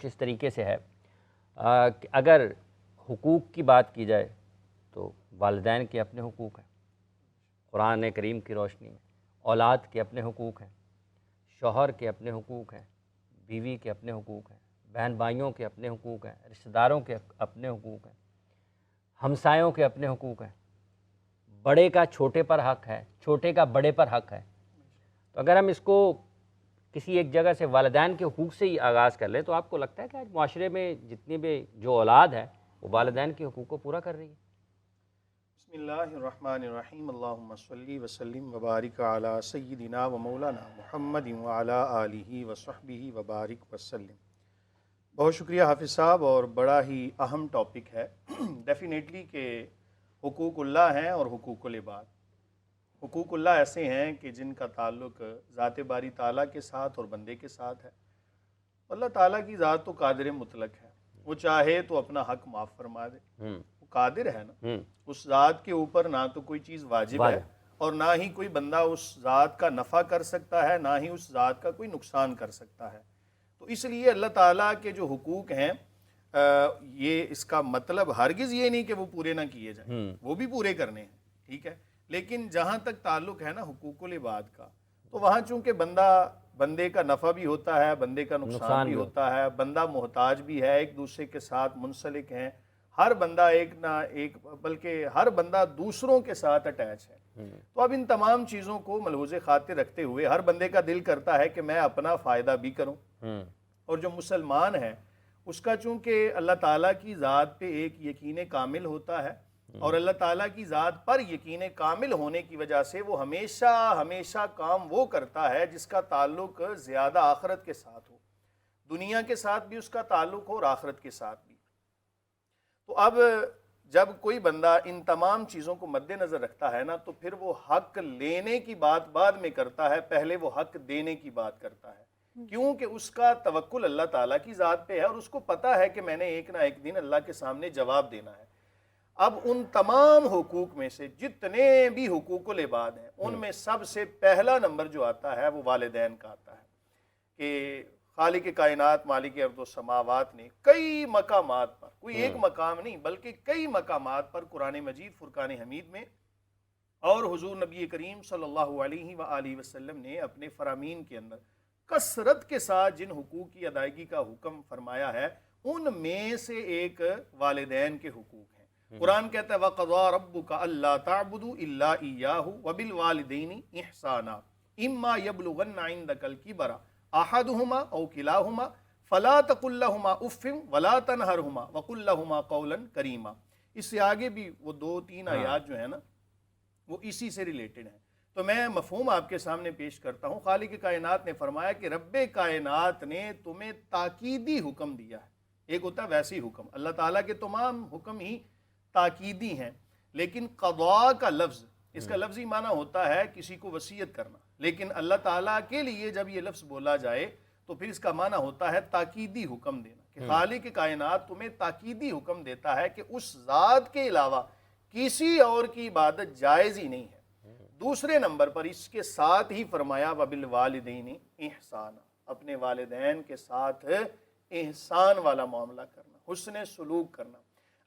اس طریقے سے ہے کہ اگر حقوق کی بات کی جائے تو والدین کے اپنے حقوق ہیں قرآن کریم کی روشنی میں، اولاد کے اپنے حقوق ہیں، شوہر کے اپنے حقوق ہیں، بیوی کے اپنے حقوق ہیں، بہن بھائیوں کے اپنے حقوق ہیں، رشتہ داروں کے اپنے حقوق ہیں، ہمسایوں کے اپنے حقوق ہیں، بڑے کا چھوٹے پر حق ہے، چھوٹے کا بڑے پر حق ہے۔ تو اگر ہم اس کو کسی ایک جگہ سے والدین کے حقوق سے ہی آغاز کر لیں تو آپ کو لگتا ہے کہ آج معاشرے میں جتنی بھی جو اولاد ہے وہ والدین کے حقوق کو پورا کر رہی ہے؟ بسم اللہ الرحمن الرحیم، اللہم صلی وسلم وبارک علی سیدنا و مولانا محمد وعلی آلہ وصحبہ وبارک وسلم۔ بہت شکریہ حافظ صاحب، اور بڑا ہی اہم ٹاپک ہے ڈیفینیٹلی کہ حقوق اللہ ہیں اور حقوق العباد۔ حقوق اللہ ایسے ہیں کہ جن کا تعلق ذات باری تعالیٰ کے ساتھ اور بندے کے ساتھ ہے۔ اللہ تعالیٰ کی ذات تو قادر مطلق ہے، وہ چاہے تو اپنا حق معاف فرما دے، وہ قادر ہے نا۔ اس ذات کے اوپر نہ تو کوئی چیز واجب ہے اور نہ ہی کوئی بندہ اس ذات کا نفع کر سکتا ہے، نہ ہی اس ذات کا کوئی نقصان کر سکتا ہے۔ تو اس لیے اللہ تعالیٰ کے جو حقوق ہیں یہ اس کا مطلب ہرگز یہ نہیں کہ وہ پورے نہ کیے جائیں، وہ بھی پورے کرنے ہیں، ٹھیک ہے۔ لیکن جہاں تک تعلق ہے نا حقوق العباد کا، تو وہاں چونکہ بندے کا نفع بھی ہوتا ہے، بندے کا نقصان بھی ہوتا ہے، بندہ محتاج بھی ہے، ایک دوسرے کے ساتھ منسلک ہیں، ہر بندہ ایک نہ ایک بلکہ ہر بندہ دوسروں کے ساتھ اٹیچ ہے۔ تو اب ان تمام چیزوں کو ملحوظ خاطر رکھتے ہوئے ہر بندے کا دل کرتا ہے کہ میں اپنا فائدہ بھی کروں، اور جو مسلمان ہے اس کا چونکہ اللہ تعالیٰ کی ذات پہ ایک یقین کامل ہوتا ہے، اور اللہ تعالیٰ کی ذات پر یقین کامل ہونے کی وجہ سے وہ ہمیشہ کام وہ کرتا ہے جس کا تعلق زیادہ آخرت کے ساتھ ہو، دنیا کے ساتھ بھی اس کا تعلق ہو اور آخرت کے ساتھ بھی۔ تو اب جب کوئی بندہ ان تمام چیزوں کو مد نظر رکھتا ہے نا، تو پھر وہ حق لینے کی بات بعد میں کرتا ہے، پہلے وہ حق دینے کی بات کرتا ہے، کیونکہ اس کا توکل اللہ تعالیٰ کی ذات پہ ہے اور اس کو پتا ہے کہ میں نے ایک نہ ایک دن اللہ کے سامنے جواب دینا ہے۔ اب ان تمام حقوق میں سے جتنے بھی حقوق العباد ہیں ان میں سب سے پہلا نمبر جو آتا ہے وہ والدین کا آتا ہے، کہ خالق کائنات مالک ارض و سماوات نے کئی مقامات پر، کوئی ایک مقام نہیں بلکہ کئی مقامات پر قرآن مجید فرقان حمید میں اور حضور نبی کریم صلی اللہ علیہ وآلہ وسلم نے اپنے فرامین کے اندر کثرت کے ساتھ جن حقوق کی ادائیگی کا حکم فرمایا ہے ان میں سے ایک والدین کے حقوق ہیں۔ قرآن کہتا ہے وَقَضَىٰ رَبُّكَ أَلَّا تَعْبُدُوا إِلَّا إِيَّاهُ وَبِالْوَالِدَيْنِ إِحْسَانًا إِمَّا يَبْلُغَنَّ عِندَكَ الْكِبَرَ أَحَدُهُمَا أَوْ كِلَاهُمَا فَلَا تَقُل لَّهُمَا أُفٍّ وَلَا تَنْهَرْهُمَا وَقُل لَّهُمَا قَوْلًا كَرِيمًا۔ اس سے آگے بھی وہ 2-3 آیات جو ہیں نا وہ اسی سے ریلیٹڈ ہیں، تو میں مفہوم آپ کے سامنے پیش کرتا ہوں۔ خالق کائنات نے فرمایا کہ رب کائنات نے تمہیں تاکیدی حکم دیا ہے۔ ایک ہوتا ہے ویسی حکم، اللہ تعالیٰ کے تمام حکم ہی تاکیدی ہیں، لیکن قضاء کا لفظ، اس کا لفظی معنی ہوتا ہے کسی کو وصیت کرنا، لیکن اللہ تعالیٰ کے لیے جب یہ لفظ بولا جائے تو پھر اس کا معنی ہوتا ہے تاکیدی حکم دینا، کہ خالق کائنات تمہیں تاکیدی حکم دیتا ہے کہ اس ذات کے علاوہ کسی اور کی عبادت جائز ہی نہیں ہے۔ دوسرے نمبر پر اس کے ساتھ ہی فرمایا وَبِالْوَالِدَيْنِ إِحْسَانًا، اپنے والدین کے ساتھ احسان والا معاملہ کرنا، حسن سلوک کرنا۔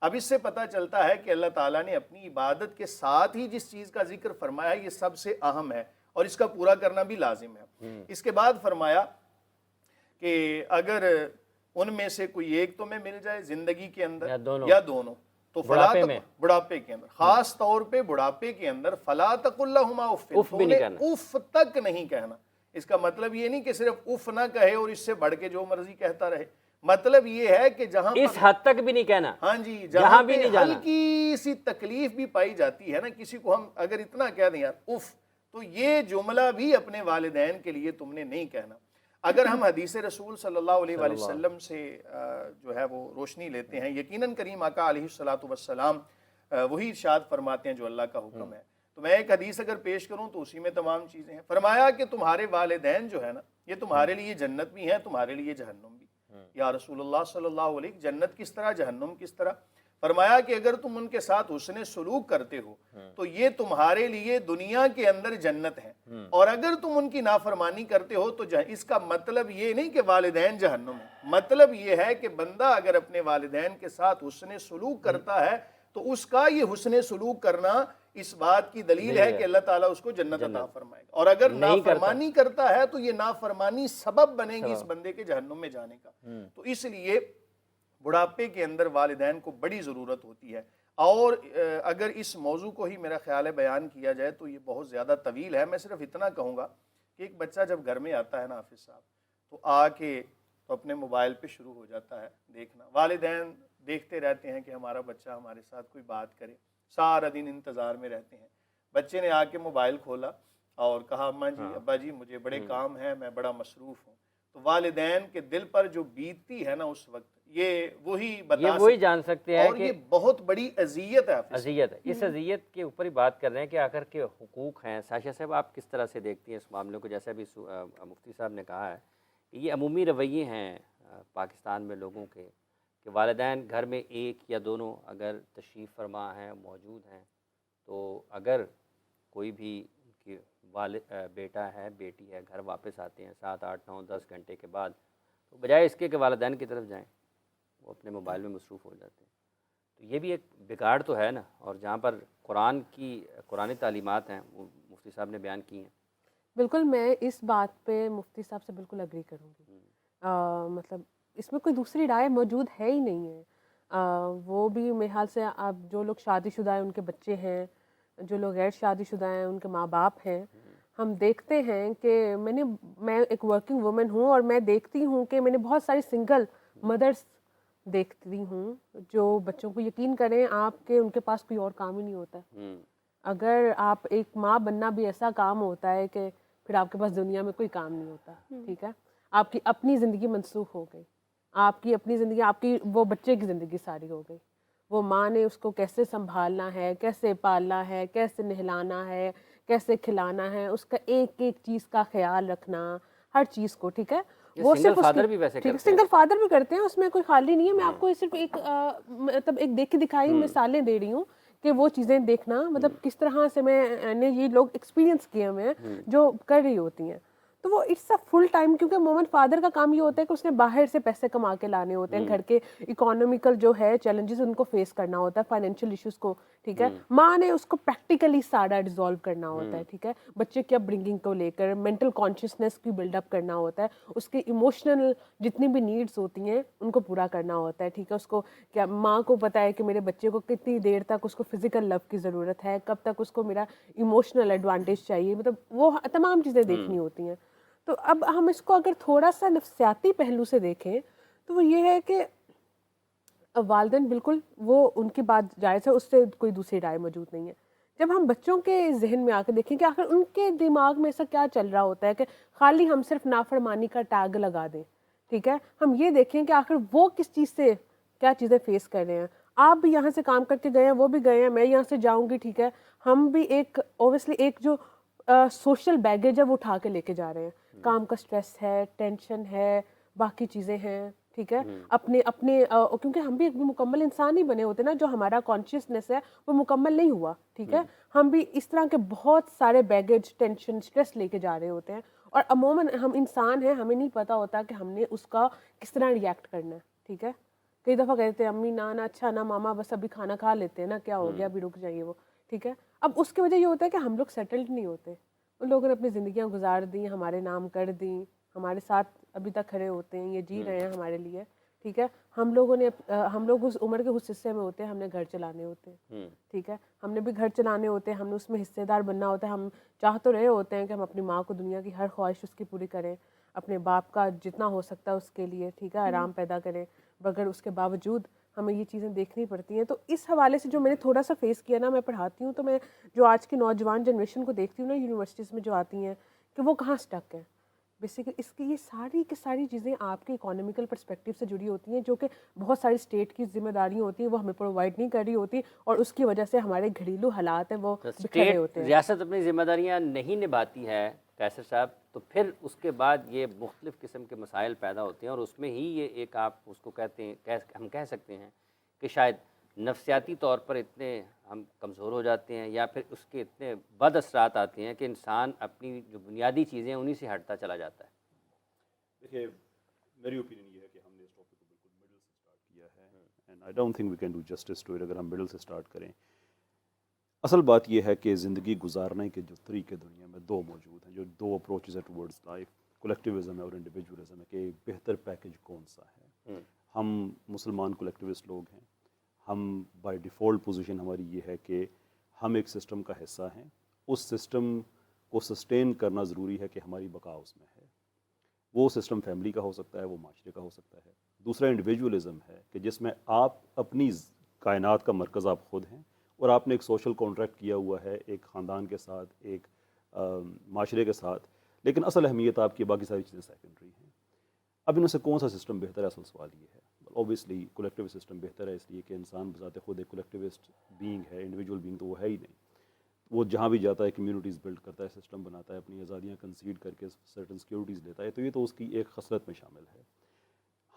اب اس سے پتہ چلتا ہے کہ اللہ تعالیٰ نے اپنی عبادت کے ساتھ ہی جس چیز کا ذکر فرمایا یہ سب سے اہم ہے اور اس کا پورا کرنا بھی لازم ہے۔ اس کے بعد فرمایا کہ اگر ان میں سے کوئی ایک تمہیں مل جائے زندگی کے اندر یا دونوں، تو بڑھاپے کے اندر، خاص طور پہ بڑھاپے کے اندر، فلا تقل لہما اف تک نہیں کہنا۔ اس کا مطلب یہ نہیں کہ صرف اف نہ کہے اور اس سے بڑھ کے جو مرضی کہتا رہے، مطلب یہ ہے کہ جہاں اس حد تک بھی نہیں کہنا، ہاں جی، جہاں بھی ہلکی سی تکلیف بھی پائی جاتی ہے نا، کسی کو ہم اگر اتنا کہہ دیں یار اف، تو یہ جملہ بھی اپنے والدین کے لیے تم نے نہیں کہنا۔ اگر ہم حدیث رسول صلی اللہ علیہ وآلہ وسلم سے جو ہے وہ روشنی لیتے ہیں، یقیناً کریم آقا علیہ الصلوۃ والسلام وہی ارشاد فرماتے ہیں جو اللہ کا حکم ہے۔ تو میں ایک حدیث اگر پیش کروں تو اسی میں تمام چیزیں ہیں۔ فرمایا کہ تمہارے والدین جو ہے نا یہ تمہارے لیے جنت بھی ہیں، تمہارے لیے جہنم بھی۔ یا رسول اللہ صلی اللہ علیہ وسلم، جنت کس طرح، جہنم کس طرح؟ فرمایا کہ اگر تم ان کے ساتھ حسن سلوک کرتے ہو تو یہ تمہارے لیے دنیا کے اندر جنت ہے، اور اگر تم ان کی نافرمانی کرتے ہو تو اس کا مطلب یہ نہیں کہ والدین جہنم میں، مطلب یہ ہے کہ بندہ اگر اپنے والدین کے ساتھ حسن سلوک کرتا ہے تو اس کا یہ حسن سلوک کرنا اس بات کی دلیل ہے کہ اللہ تعالیٰ اس کو جنت عطا فرمائے گا، اور اگر نافرمانی کرتا ہے تو یہ نافرمانی سبب بنے گی اس بندے کے جہنم میں جانے کا۔ تو اس لیے بڑھاپے کے اندر والدین کو بڑی ضرورت ہوتی ہے، اور اگر اس موضوع کو ہی میرا خیال ہے بیان کیا جائے تو یہ بہت زیادہ طویل ہے۔ میں صرف اتنا کہوں گا کہ ایک بچہ جب گھر میں آتا ہے نا حافظ صاحب، تو آ کے تو اپنے موبائل پہ شروع ہو جاتا ہے دیکھنا، والدین دیکھتے رہتے ہیں کہ ہمارا بچہ ہمارے ساتھ کوئی بات کرے، سارا دن انتظار میں رہتے ہیں۔ بچے نے آ کے موبائل کھولا اور کہا اماں جی ابا جی مجھے بڑے کام ہیں، میں بڑا مصروف ہوں، تو والدین کے دل پر جو بیتتی ہے نا اس وقت، یہ وہی جان سکتے ہیں، اور یہ بہت بڑی اذیت ہے۔ اذیت ہے، اس اذیت کے اوپر ہی بات کر رہے ہیں کہ آخر کے حقوق ہیں۔ ساشا صاحب آپ کس طرح سے دیکھتی ہیں اس معاملے کو؟ جیسے ابھی مفتی صاحب نے کہا ہے کہ یہ عمومی رویے ہیں پاکستان میں لوگوں کے، کہ والدین گھر میں ایک یا دونوں اگر تشریف فرما ہیں، موجود ہیں، تو اگر کوئی بھی ان کی بیٹا ہے بیٹی ہے گھر واپس آتے ہیں 7 8 9 10 گھنٹے کے بعد، تو بجائے اس کے کہ والدین کی طرف جائیں وہ اپنے موبائل میں مصروف ہو جاتے ہیں۔ تو یہ بھی ایک بگاڑ تو ہے نا، اور جہاں پر قرآن تعلیمات ہیں وہ مفتی صاحب نے بیان کی ہیں۔ بالکل، میں اس بات پہ مفتی صاحب سے بالکل اگری کروں گی۔ مطلب اس میں کوئی دوسری رائے موجود ہے ہی نہیں ہے۔ وہ بھی میرے خیال سے اب جو لوگ شادی شدہ ہیں ان کے بچے ہیں، جو لوگ غیر شادی شدہ ہیں ان کے ماں باپ ہیں، ہم دیکھتے ہیں کہ میں ایک ورکنگ وومن ہوں، اور میں دیکھتی ہوں کہ میں نے بہت ساری سنگل مدرس دیکھتی ہوں جو بچوں کو، یقین کریں آپ کے ان کے پاس کوئی اور کام ہی نہیں ہوتا ہے۔ اگر آپ ایک ماں بننا بھی ایسا کام ہوتا ہے کہ پھر آپ کے پاس دنیا میں کوئی کام نہیں ہوتا، ٹھیک ہے؟ آپ کی اپنی زندگی منسوخ ہو گئی، آپ کی اپنی زندگی، آپ کی وہ بچے کی زندگی ساری ہو گئی۔ وہ ماں نے اس کو کیسے سنبھالنا ہے، کیسے پالنا ہے، کیسے نہلانا ہے، کیسے کھلانا ہے، اس کا ایک ایک چیز کا خیال رکھنا، ہر چیز کو، ٹھیک ہے؟ وہ سنگل فادر بھی ویسے کرتے ہیں، سنگل فادر بھی کرتے ہیں، اس میں کوئی خالی نہیں ہے۔ میں آپ کو صرف ایک مطلب ایک دیکھی دکھائی مثالیں دے رہی ہوں کہ وہ چیزیں دیکھنا، مطلب کس طرح سے میں نے یہ لوگ ایکسپیرینس کیے ہوئے ہیں جو کر رہی ہوتی ہیں۔ تو وہ اٹس اے فل ٹائم، کیونکہ عموماً فادر کا کام یہ ہوتا ہے کہ اس نے باہر سے پیسے کما کے لانے ہوتے ہیں، گھر کے اکانومیکل جو ہے چیلنجز ان کو فیس کرنا ہوتا ہے، فائنینشیل ایشوز کو، ٹھیک ہے؟ ماں نے اس کو پریکٹیکلی سارا ڈیزالو کرنا ہوتا ہے، ٹھیک ہے؟ بچے کی اپ برنگنگ کو لے کر مینٹل کانشیسنیس کی بلڈ اپ کرنا ہوتا ہے، اس کی ایموشنل جتنی بھی نیڈز ہوتی ہیں ان کو پورا کرنا ہوتا ہے، ٹھیک ہے؟ اس کو کیا ماں کو پتہ ہے کہ میرے بچے کو کتنی دیر تک اس کو فزیکل لو کی ضرورت ہے، کب تک اس کو میرا ایموشنل ایڈوانٹیج چاہیے، مطلب وہ تمام چیزیں دیکھنی ہوتی ہیں۔ تو اب ہم اس کو اگر تھوڑا سا نفسیاتی پہلو سے دیکھیں تو وہ یہ ہے کہ والدین بالکل وہ ان کی بات جائز ہے، اس سے کوئی دوسری رائے موجود نہیں ہے۔ جب ہم بچوں کے ذہن میں آ کے دیکھیں کہ آخر ان کے دماغ میں ایسا کیا چل رہا ہوتا ہے کہ خالی ہم صرف نافرمانی کا ٹیگ لگا دیں، ٹھیک ہے؟ ہم یہ دیکھیں کہ آخر وہ کس چیز سے کیا چیزیں فیس کر رہے ہیں۔ آپ بھی یہاں سے کام کر کے گئے ہیں، وہ بھی گئے ہیں، میں یہاں سے جاؤں گی، ٹھیک ہے؟ ہم بھی ایک اوبیسلی ایک جو سوشل بیگیج ہے وہ اٹھا کے لے کے جا رہے ہیں، کام کا سٹریس ہے، ٹینشن ہے، باقی چیزیں ہیں، ٹھیک ہے؟ اپنے کیونکہ ہم بھی ایک مکمل انسان ہی بنے ہوتے نا، جو ہمارا کانشیسنیس ہے وہ مکمل نہیں ہوا، ٹھیک ہے؟ ہم بھی اس طرح کے بہت سارے بیگیج، ٹینشن، سٹریس لے کے جا رہے ہوتے ہیں، اور عموماً ہم انسان ہیں، ہمیں نہیں پتہ ہوتا کہ ہم نے اس کا کس طرح ریئیکٹ کرنا ہے، ٹھیک ہے؟ کئی دفعہ کہتے ہیں امی نا اچھا نا ماما بس ابھی کھانا کھا لیتے ہیں نا، کیا ہو گیا ابھی رک جائیے وہ، ٹھیک ہے؟ اب اس کی وجہ یہ ہوتا ہے کہ ہم لوگ سیٹلڈ نہیں ہوتے، ان لوگوں نے اپنی زندگیاں گزار دیں، ہمارے نام کر دیں، ہمارے ساتھ ابھی تک کھڑے ہوتے ہیں، یہ جی رہے ہیں ہمارے لیے، ٹھیک ہے؟ ہم لوگ اس عمر کے اس حصے میں ہوتے ہیں، ہم نے گھر چلانے ہوتے ہیں، ٹھیک ہے؟ ہم نے بھی گھر چلانے ہوتے ہیں، ہم نے اس میں حصے دار بننا ہوتا ہے، ہم چاہ تو رہے ہوتے ہیں کہ ہم اپنی ماں کو دنیا کی ہر خواہش اس کی پوری کریں، اپنے باپ کا جتنا ہو سکتا ہے اس کے لیے، ٹھیک ہے، آرام پیدا کریں، مگر اس کے باوجود ہمیں یہ چیزیں دیکھنی پڑتی ہیں۔ تو اس حوالے سے جو میں نے تھوڑا سا فیس کیا نا، میں پڑھاتی ہوں تو میں جو آج کی نوجوان جنریشن کو دیکھتی ہوں نا یونیورسٹیز میں جو آتی ہیں، کہ وہ کہاں سٹک ہیں بیسیکلی، اس کی یہ ساری کی ساری چیزیں آپ کے اکانومیکل پرسپیکٹیو سے جڑی ہوتی ہیں، جو کہ بہت ساری اسٹیٹ کی ذمہ داریاں ہوتی ہیں وہ ہمیں پرووائڈ نہیں کر رہی ہوتی، اور اس کی وجہ سے ہمارے گھریلو حالات ہیں وہ بکھرے ہوتے ہیں۔ ریاست اپنی ذمہ داریاں نہیں نبھاتی ہے قیصر صاحب، تو پھر اس کے بعد یہ مختلف قسم کے مسائل پیدا ہوتے ہیں، اور اس میں ہی یہ ایک آپ اس کو کہتے ہیں، ہم کہہ سکتے ہیں کہ شاید نفسیاتی طور پر اتنے ہم کمزور ہو جاتے ہیں یا پھر اس کے اتنے بد اثرات آتے ہیں کہ انسان اپنی جو بنیادی چیزیں ہیں انہی سے ہٹتا چلا جاتا ہے؟ دیکھیے میری اوپینین یہ ہے کہ ہم نے اس ٹاپک کو بالکل مڈل سے اسٹارٹ کیا ہے and I don't think we can do justice to it اگر ہم مڈل سے اسٹارٹ کریں. اصل بات یہ ہے کہ زندگی گزارنے کے جو طریقے دنیا میں دو موجود ہیں, جو دو اپروچز ہیں ٹورڈز لائف, کولیکٹیوزم ہے اور انڈیویجولزم ہے, کہ بہتر پیکیج کون سا ہے. ہم مسلمان کولیکٹیوسٹ لوگ ہیں, ہم بائی ڈیفالٹ پوزیشن ہماری یہ ہے کہ ہم ایک سسٹم کا حصہ ہیں, اس سسٹم کو سسٹین کرنا ضروری ہے کہ ہماری بقا اس میں ہے. وہ سسٹم فیملی کا ہو سکتا ہے, وہ معاشرے کا ہو سکتا ہے. دوسرا انڈیویجولزم ہے کہ جس میں آپ اپنی کائنات کا مرکز آپ خود ہیں اور آپ نے ایک سوشل کانٹریکٹ کیا ہوا ہے ایک خاندان کے ساتھ, ایک معاشرے کے ساتھ, لیکن اصل اہمیت آپ کی باقی ساری چیزیں سیکنڈری ہیں. اب ان میں سے کون سا سسٹم بہتر ہے, اصل سوال یہ ہے. اوبیسلی کولیکٹیو سسٹم بہتر ہے, اس لیے کہ انسان بذات خود ایک کولیکٹیوسٹ بینگ ہے, انڈیویجول بینگ تو وہ ہے ہی نہیں. وہ جہاں بھی جاتا ہے کمیونٹیز بلڈ کرتا ہے, سسٹم بناتا ہے, اپنی آزادیاں کنسیڈ کر کے سرٹن سیکیورٹیز لیتا ہے, تو یہ تو اس کی ایک خصلت میں شامل ہے.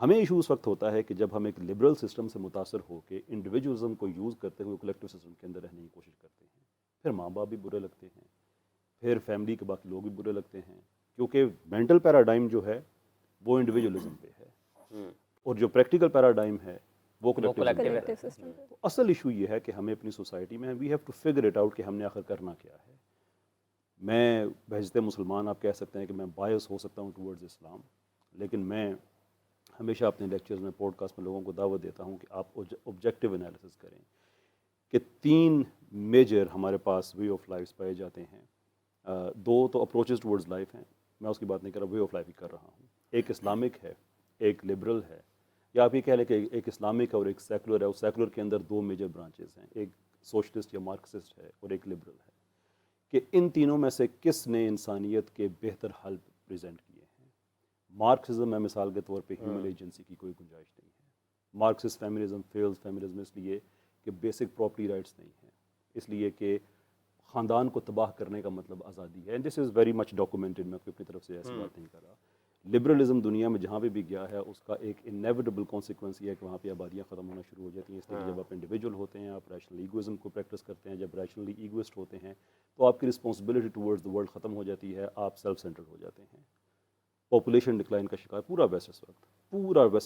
ہمیں ایشو اس وقت ہوتا ہے کہ جب ہم ایک لبرل سسٹم سے متاثر ہو کے انڈیویجولزم کو یوز کرتے ہوئے کولیکٹیو سسٹم کے اندر رہنے کی کوشش کرتے ہیں. پھر ماں باپ بھی برے لگتے ہیں, پھر فیملی کے باقی لوگ بھی برے لگتے ہیں, کیونکہ مینٹل پیراڈائم جو ہے وہ انڈیویجولزم پہ ہے اور جو پریکٹیکل پیراڈائم ہے وہ collective سسٹم. اصل ایشو یہ ہے کہ ہمیں اپنی سوسائٹی میں we have to figure it out کہ ہم نے آخر کرنا کیا ہے. میں بحیثیت مسلمان آپ کہہ سکتے ہیں کہ میں بائس ہو سکتا ہوں ٹورڈز اسلام, لیکن میں ہمیشہ اپنے لیکچرز میں پوڈ کاسٹ میں لوگوں کو دعوت دیتا ہوں کہ آپ آبجیکٹیو انالیسس کریں کہ 3 میجر ہمارے پاس وے آف لائف پائے جاتے ہیں. 2 تو اپروچز ٹورڈز لائف ہیں, میں اس کی بات نہیں کر رہا, وے آف لائف ہی کر رہا ہوں. ایک اسلامک ہے, ایک لبرل ہے, یا آپ یہ کہہ لیں کہ ایک اسلامک ہے اور ایک سیکولر ہے. اور سیکولر کے اندر 2 میجر برانچز ہیں, ایک سوشلسٹ یا مارکسسٹ ہے اور ایک لبرل ہے, کہ ان تینوں میں سے کس نے انسانیت کے بہتر حل پریزنٹ کیے ہیں. مارکسزم میں مثال کے طور پہ ہیومن ایجنسی کی کوئی گنجائش نہیں ہے. مارکسسٹ فیمنزم فیلز فیمنزم اس لیے کہ بیسک پراپرٹی رائٹس نہیں ہیں, اس لیے کہ خاندان کو تباہ کرنے کا مطلب آزادی ہے. And this is very much documented, میں اپنی طرف سے ایسی بات نہیں کر رہا. لبرلزم دنیا میں جہاں پہ بھی گیا ہے اس کا ایک انیویٹیبل کانسیکوینس یہ ہے کہ وہاں پہ آبادیاں ختم ہونا شروع ہو جاتی ہیں. اس لیے کہ جب آپ انڈیویجول ہوتے ہیں, آپ ریشنل ایگوئزم کو پریکٹس کرتے ہیں, جب ریشنلی ایگوئسٹ ہوتے ہیں تو آپ کی رسپانسبلٹی ٹورڈز دا ورلڈ ختم ہو جاتی ہے, آپ سیلف سینٹرڈ ہو جاتے ہیں. پاپولیشن ڈکلائن کا شکار پورا ویسٹ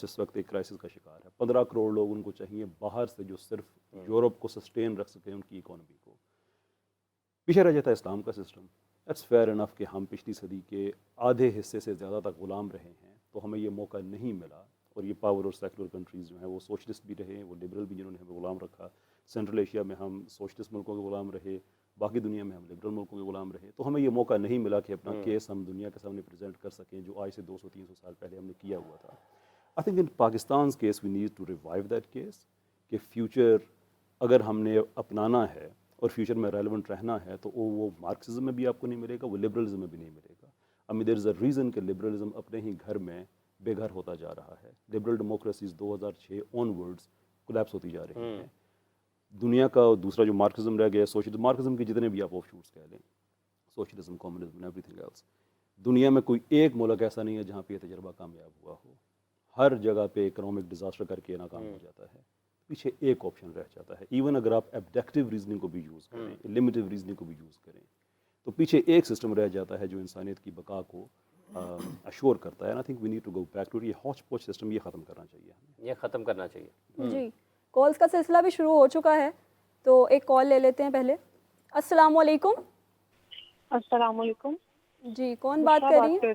اس وقت ایک کرائسس کا شکار ہے. 15 کروڑ لوگ ان کو چاہیے باہر سے جو صرف یورپ کو سسٹین رکھ سکیں ان کی اکانومی کو. پیچھے رہ جاتا ہے اسلام کا سسٹم. اٹس فیئر انف کہ ہم پچھلی صدی کے آدھے حصے سے زیادہ تک غلام رہے ہیں, تو ہمیں یہ موقع نہیں ملا. اور یہ پاور اور سیکولر کنٹریز جو ہیں وہ سوشلسٹ بھی رہے, وہ لبرل بھی جنہوں نے ہمیں غلام رکھا. سینٹرل ایشیا میں ہم سوشلسٹ ملکوں کے غلام رہے, باقی دنیا میں ہم لبرل ملکوں کے غلام رہے. تو ہمیں یہ موقع نہیں ملا کہ اپنا کیس ہم دنیا کے سامنے پریزنٹ کر سکیں جو آج سے 200-300 سال پہلے ہم نے کیا ہوا تھا. I think in Pakistan's case we need to revive that case, کہ فیوچر اگر ہم نے اپنانا ہے اور فیوچر میں ریلیونٹ رہنا ہے تو وہ مارکسزم میں بھی آپ کو نہیں ملے گا, وہ لبرلزم میں بھی نہیں ملے گا. دیر از اے ریزن کہ لبرلزم اپنے ہی گھر میں بے گھر ہوتا جا رہا ہے. لبرل ڈیموکریسیز 2006 آن ورڈز کولیپس ہوتی جا رہی ہیں. دنیا کا دوسرا جو مارکسزم رہ گیا, سوشل مارکسزم کے جتنے بھی آپ آف شوٹس کہہ لیں, socialism, communism, everything else, دنیا میں کوئی ایک ملک ایسا نہیں ہے جہاں پہ یہ تجربہ کامیاب ہوا ہو. ہر جگہ پہ اکنامک ڈیزاسٹر کر کے ناکام ہو جاتا ہے. پیچھے ایک آپشن رہ جاتا ہے. ایون اگر آپ ایبڈکٹیو ریزننگ کو بھی یوز کریں, لمیٹیو ریزننگ کو بھی یوز کریں, تو پیچھے ایک سسٹم رہ جاتا ہے جو انسانیت کی بقا کو اشور کرتا ہے. I think we need to go back to یہ ہاچ پوچ سسٹم, یہ ختم کرنا چاہیے ہمیں, یہ ختم کرنا چاہیے. جی, کالز کا سلسلہ بھی شروع ہو چکا ہے, تو ایک کال لے لیتے ہیں پہلے. السلام علیکم. السلام علیکم. جی, کون بات کر رہی ہیں؟